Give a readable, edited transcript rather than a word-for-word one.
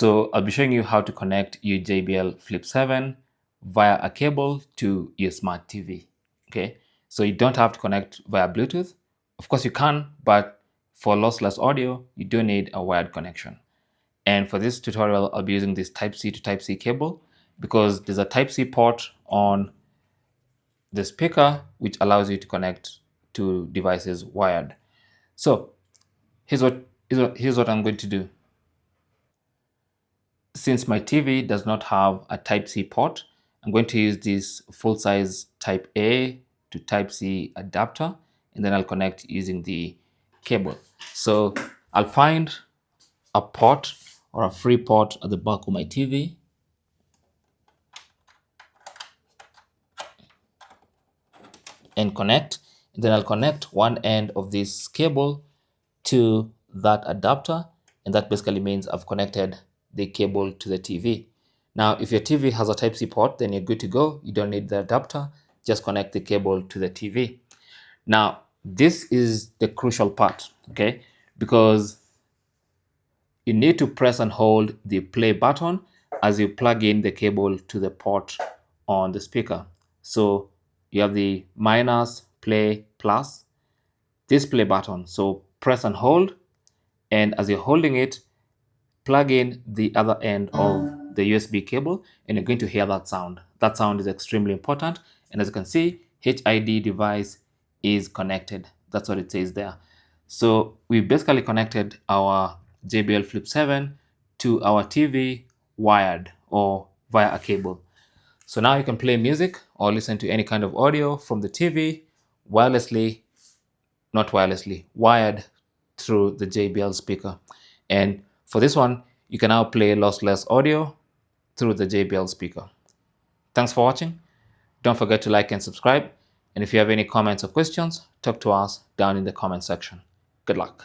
So I'll be showing you how to connect your JBL Flip 7 via a cable to your smart TV. Okay, so you don't have to connect via Bluetooth. Of course you can, but for lossless audio, you do need a wired connection. And for this tutorial, I'll be using this Type-C to Type-C cable because there's a Type-C port on the speaker which allows you to connect to devices wired. So here's what I'm going to do. Since my TV does not have a Type-C port, I'm going to use this full-size Type A to Type-C adapter, and then I'll connect using the cable. So I'll find a port or a free port at the back of my TV. And connect. And then I'll connect one end of this cable to that adapter, and that basically means I've connected the cable to the TV. Now, if your TV has a Type-C port, then you're good to go. You don't need the adapter. Just connect the cable to the TV. Now, this is the crucial part, okay? Because you need to press and hold the play button as you plug in the cable to the port on the speaker. So you have the minus, play, plus, this play button. So press and hold, and as you're holding it, plug in the other end of the USB cable, and you're going to hear that sound. That sound is extremely important. And as you can see, HID device is connected. That's what it says there. So we basically connected our JBL Flip 7 to our TV wired or via a cable. So now you can play music or listen to any kind of audio from the TV wirelessly, not wirelessly, wired through the JBL speaker. And for this one, you can now play lossless audio through the JBL speaker. Thanks for watching. Don't forget to like and subscribe. And if you have any comments or questions, talk to us down in the comment section. Good luck.